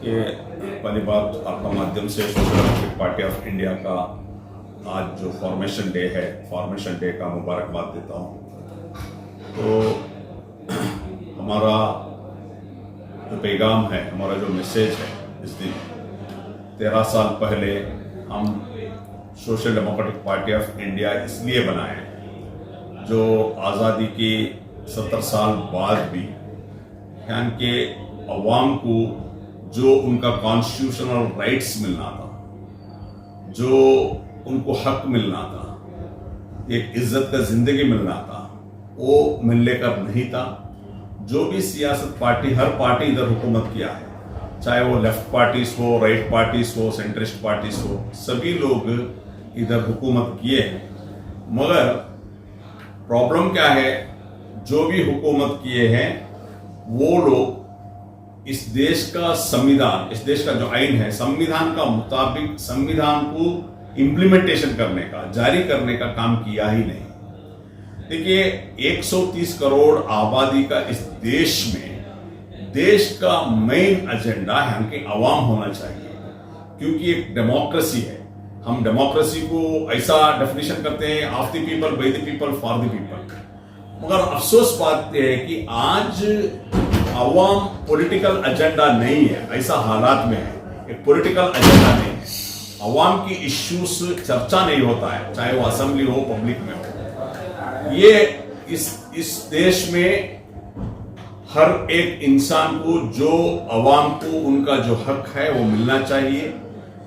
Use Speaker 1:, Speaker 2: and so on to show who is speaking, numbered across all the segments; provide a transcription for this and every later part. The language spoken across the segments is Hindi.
Speaker 1: कि पहली बात आपका माध्यम से social democratic party of India का आज जो फॉर्मेशन डे है, फॉर्मेशन डे का मुबारकबाद देता हूँ। तो हमारा जो पैगाम है, हमारा जो मैसेज है, इस दिन 13 साल पहले हम social democratic party of India इसलिए बनाए जो आज़ादी के 70 साल बाद भी यहाँ के अवाम को जो उनका कॉन्स्टिट्यूशनल राइट्स मिलना था, जो उनको हक मिलना था, एक इज्जत का जिंदगी मिलना था, वो मिलने का नहीं था। जो भी सियासत पार्टी, हर पार्टी इधर हुकूमत किया है, चाहे वो लेफ्ट पार्टीज हो, राइट पार्टीज हो, सेंट्रिस्ट पार्टीज हो, सभी लोग इधर हुकूमत किए हैं। मगर प्रॉब्लम क्या है, जो भी हुकूमत किए हैं वो लोग इस देश का संविधान, इस देश का जो आइन है, संविधान का मुताबिक संविधान को इम्प्लीमेंटेशन करने का, जारी करने का काम किया ही नहीं। देखिए, 130 करोड़ आबादी का इस देश में देश का मेन एजेंडा यहाँ के अवाम होना चाहिए, क्योंकि एक डेमोक्रेसी है। हम डेमोक्रेसी को ऐसा डेफिनेशन करते हैं, of the people, by the people, for the people. मगर अफसोस बात यह है कि आज अवाम पॉलिटिकल एजेंडा नहीं है, ऐसा हालात में है। एक पॉलिटिकल एजेंडा नहीं है, अवाम की इश्यूज चर्चा नहीं होता है, चाहे वो असेंबली हो, पब्लिक में हो। ये इस देश में हर एक इंसान को, जो अवाम को उनका जो हक है वो मिलना चाहिए,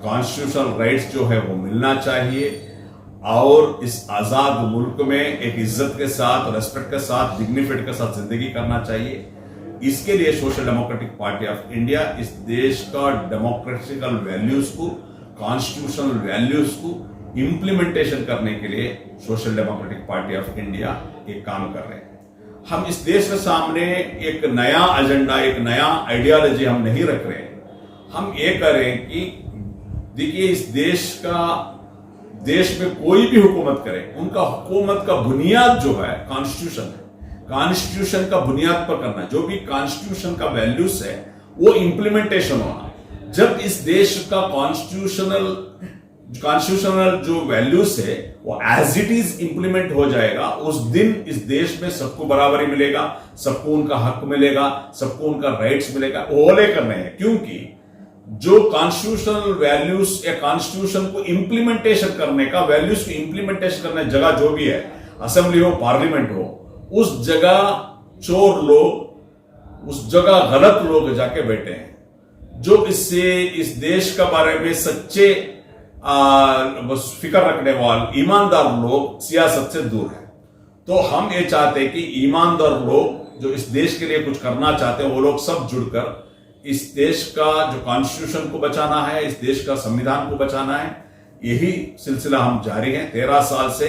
Speaker 1: कॉन्स्टिट्यूशनल राइट्स जो है वो मिलना चाहिए, और इस आजाद मुल्क में एक इज्जत के साथ, रेस्पेक्ट के साथ, डिग्निफाइड के साथ जिंदगी करना चाहिए। इसके लिए social democratic party of India इस देश का डेमोक्रेटिकल वैल्यूज को, कॉन्स्टिट्यूशनल वैल्यूज को इंप्लीमेंटेशन करने के लिए social democratic party of India एक काम कर रहे हैं। हम इस देश के सामने एक नया एजेंडा, एक नया आइडियोलॉजी हम नहीं रख रहे हैं। हम ये कह रहे हैं कि देखिए, इस देश में कोई भी हुकूमत करे, उनका हुकूमत का बुनियाद जो है कॉन्स्टिट्यूशन है। कॉन्स्टिट्यूशन का बुनियाद पर करना, जो भी कॉन्स्टिट्यूशन का वैल्यूज है वो इंप्लीमेंटेशन होना। जब इस देश का कॉन्स्टिट्यूशनल जो वैल्यूज है वो एज इट इज इंप्लीमेंट हो जाएगा, उस दिन इस देश में सबको बराबरी मिलेगा, सबको उनका हक मिलेगा, सबको उनका राइट्स मिलेगा। वो लेकर नहीं है, क्योंकि जो कॉन्स्टिट्यूशनल वैल्यूज या कॉन्स्टिट्यूशन को इंप्लीमेंटेशन करने का, वैल्यूज को इंप्लीमेंटेशन करने जगह जो भी है, असेंबली हो, पार्लियामेंट हो, उस जगह चोर लोग, उस जगह गलत लोग जाके बैठे हैं, जो इससे इस देश के बारे में सच्चे फिक्र रखने वाले ईमानदार लोग सियासत से दूर है। तो हम ये चाहते हैं कि ईमानदार लोग जो इस देश के लिए कुछ करना चाहते हैं, वो लोग सब जुड़कर इस देश का जो कॉन्स्टिट्यूशन को बचाना है, इस देश का संविधान को बचाना है। यही सिलसिला हम जारी है। 13 साल से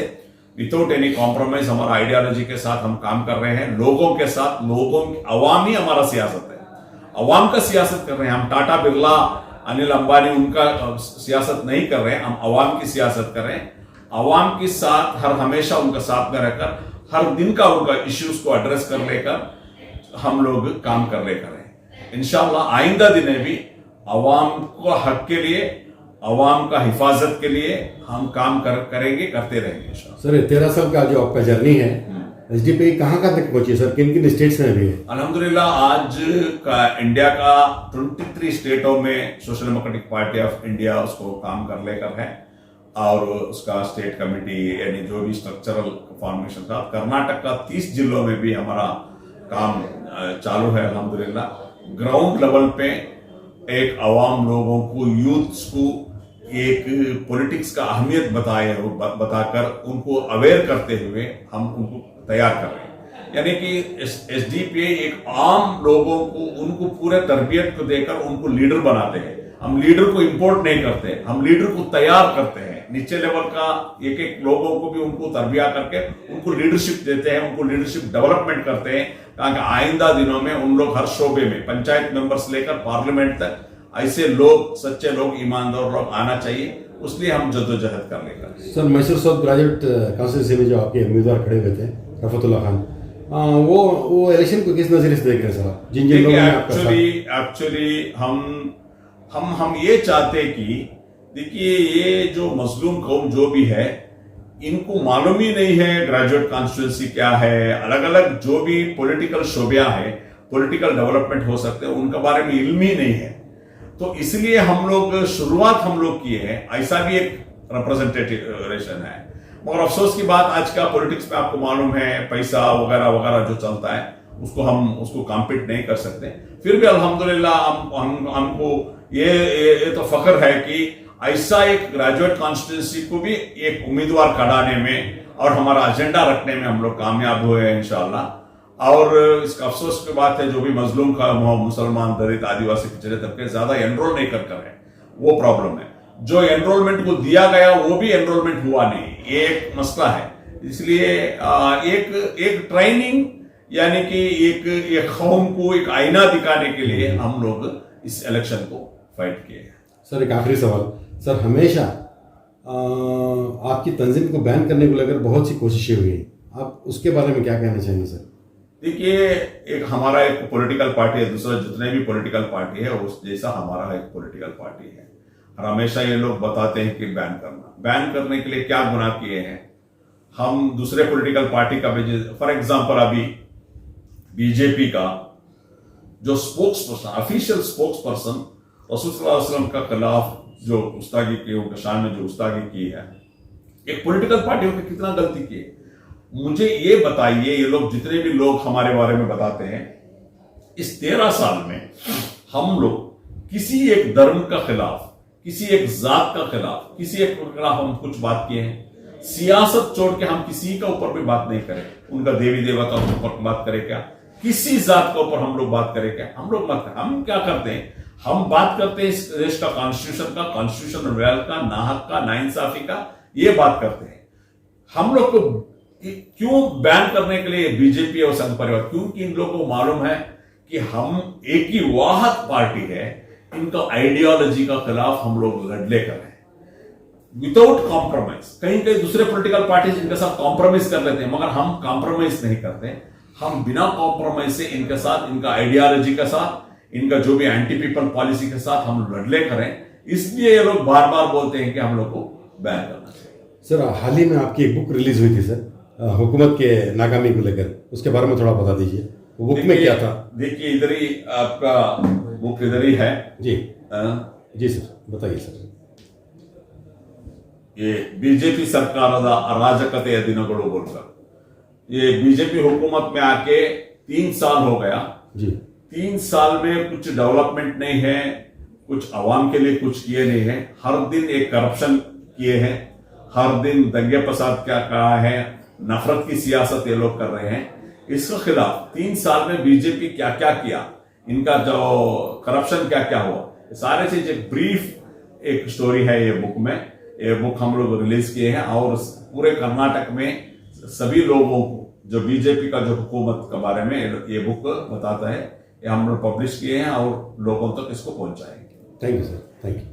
Speaker 1: विदाउट एनी कॉम्प्रोमाइज हमारा आइडियोलॉजी के साथ हम काम कर रहे हैं, लोगों के साथ, अवाम ही हमारा सियासत है, अवाम का सियासत कर रहे हैं हम। टाटा, बिरला, अनिल अंबानी उनका सियासत नहीं कर रहे हैं, हम अवाम की सियासत कर रहे हैं। अवाम के साथ हमेशा उनका साथ में रहकर, हर दिन का उनका इश्यूज को एड्रेस कर लेकर हम लोग काम कर लेकर हैं। इंशाअल्लाह आइंदा दिन में भी अवाम को हक के लिए, अवाम का हिफाजत के लिए हम काम करते रहेंगे।
Speaker 2: सर, 13 साल का जो आपका जर्नी है, एसडीपी कहाँ तक पहुंची सर, किन किन स्टेट्स में भी है?
Speaker 1: अल्हम्दुलिल्लाह आज का इंडिया का 23 स्टेटों में social democratic party of India उसको काम कर लेकर है, और उसका स्टेट कमेटी यानी जो भी स्ट्रक्चरल फॉर्मेशन था। कर्नाटक का 30 जिलों में भी हमारा काम चालू है अल्हम्दुलिल्लाह। ग्राउंड लेवल पे एक अवाम लोगों को, यूथ्स को एक पॉलिटिक्स का अहमियत बताकर उनको अवेयर करते हुए हम उनको तैयार कर रहे हैं। यानी कि एसडीपीआई एक आम लोगों को, उनको पूरे तरबियत को देकर उनको लीडर बनाते हैं। हम लीडर को इंपोर्ट नहीं करते, हम लीडर को तैयार करते हैं। नीचे लेवल का एक एक लोगों को भी उनको तरबिया करके उनको लीडरशिप देते हैं, उनको लीडरशिप डेवलपमेंट करते हैं, ताकि आइंदा दिनों में उन लोग हर शोबे में, पंचायत मेंबर्स लेकर पार्लियामेंट तक, ऐसे लोग, सच्चे लोग, ईमानदार लोग आना चाहिए। उसलिए हम जद्दोजहद कर लेकर।
Speaker 2: सर, मैसूर साउथ ग्रेजुएट कांस्टिट्यूंसी में जो आपके उम्मीदवार खड़े हुए थे, रफतुल्ला खान, वो इलेक्शन को किस नजरिए से देख रहे हैं सर, जिन जिन लोगों ने आपका
Speaker 1: एक्चुअली हम हम ये चाहते कि देखिए ये जो मजलूम कौम जो भी है इनको मालूम ही नहीं है ग्रेजुएट कॉन्स्टिट्यूंसी क्या है, अलग अलग जो भी पॉलिटिकल शोबिया है, पॉलिटिकल डेवलपमेंट हो सकते हैं उनके बारे में इल्म ही नहीं है। तो इसलिए हम लोग शुरुआत किए हैं, ऐसा भी एक रिप्रेजेंटेटिव है। मगर अफसोस की बात आज का पॉलिटिक्स में आपको मालूम है पैसा वगैरह वगैरह जो चलता है उसको कॉम्पीट नहीं कर सकते। फिर भी अल्हम्दुलिल्लाह हमको ये तो फख्र है कि ऐसा एक ग्रेजुएट कॉन्स्टिट्यूंसी को भी एक उम्मीदवार कराने में और हमारा एजेंडा रखने में हम लोग कामयाब हुए हैं इंशाअल्लाह। और इसका अफसोस की बात है जो भी मजलूम का मुसलमान दलित आदिवासी पिछड़े तबके ज्यादा एनरोल नहीं कर रहे, वो प्रॉब्लम है। जो एनरोलमेंट को दिया गया वो भी एनरोलमेंट हुआ नहीं, ये एक मसला है। इसलिए एक ट्रेनिंग यानी कि एक कौम को एक आईना दिखाने के लिए हम लोग इस इलेक्शन को फाइट किए।
Speaker 2: सर एक आखिरी सवाल, सर हमेशा आपकी तंजीम को बैन करने को लेकर बहुत सी कोशिशें हुई, आप उसके बारे में क्या कहना चाहेंगे सर?
Speaker 1: देखिए एक हमारा एक पॉलिटिकल पार्टी है, दूसरा जितने भी पॉलिटिकल पार्टी है उस जैसा हमारा एक पॉलिटिकल पार्टी है। और हमेशा ये लोग बताते हैं कि बैन करने के लिए क्या गुनाह किए हैं। हम दूसरे पॉलिटिकल पार्टी का भी, फॉर एग्जांपल अभी बीजेपी का जो spokes person, official spokes person रसूल सल्लल्लाहु अलैहि वसल्लम का खिलाफ जो गुस्ताखी की, उनके शान में जो गुस्ताखी की है, एक पॉलिटिकल पार्टी होकर कितना गलती की है। मुझे ये बताइए, ये लोग जितने भी लोग हमारे बारे में बताते हैं, इस 13 साल में हम लोग किसी एक धर्म का खिलाफ, किसी एक जात का खिलाफ, किसी एक खिलाफ हम कुछ बात किए हैं? सियासत छोड़ के हम किसी का ऊपर भी बात नहीं करें, उनका देवी देवता के ऊपर बात करें क्या, किसी जात के ऊपर हम लोग बात करें क्या? हम लोग मत करें। हम क्या करते हैं, हम बात करते हैं इस देश का कॉन्स्टिट्यूशन वेल का, नाहक का, नाइंसाफी का, ये बात करते हैं। हम लोग को क्यों बैन करने के लिए बीजेपी और संघ परिवार? क्योंकि इन लोगों को मालूम है कि हम एक ही वाहद पार्टी है, इनका आइडियोलॉजी का खिलाफ हम लोग लड़ले कर रहे हैं विदाउट कॉम्प्रोमाइज। कहीं कहीं दूसरे पॉलिटिकल पार्टी इनके साथ कॉम्प्रोमाइज कर लेते हैं, मगर हम कॉम्प्रोमाइज नहीं करते। हम बिना कॉम्प्रोमाइज से इनके साथ, इनका आइडियोलॉजी के साथ, इनका जो भी एंटी पीपल पॉलिसी के साथ हम लड़ले करें। इसलिए ये लोग बार बार बोलते हैं कि हम लोग को बैन करना चाहिए।
Speaker 2: सर हाल ही में आपकी एक बुक रिलीज हुई थी सर, हुकूमत के नाकामी को लेकर, उसके बारे में थोड़ा बता दीजिए। बुक में क्या था?
Speaker 1: देखिए इधर ही आपका बुक इधर ही है
Speaker 2: जी। जी सर बताइए सर।
Speaker 1: ये बीजेपी सरकार अराजकते दिनगुलो बोलकर, ये बीजेपी हुकूमत में आके 3 साल हो गया
Speaker 2: जी।
Speaker 1: 3 साल में कुछ डेवलपमेंट नहीं है, कुछ आवाम के लिए कुछ किए नहीं है। हर दिन एक करप्शन किए हैं, हर दिन दंगे फसाद क्या करा है, नफरत की सियासत ये लोग कर रहे हैं। इसके खिलाफ 3 साल में बीजेपी क्या क्या किया, इनका जो करप्शन क्या क्या हुआ, सारे चीज एक ब्रीफ एक स्टोरी है ये बुक में। ये बुक हम लोग रिलीज किए हैं और पूरे कर्नाटक में सभी लोगों को, जो बीजेपी का जो हुकूमत के बारे में ये बुक बताता है, ये हम लोग पब्लिश किए हैं और लोगों तक इसको पहुंचाएंगे।
Speaker 2: Thank you sir, thank you.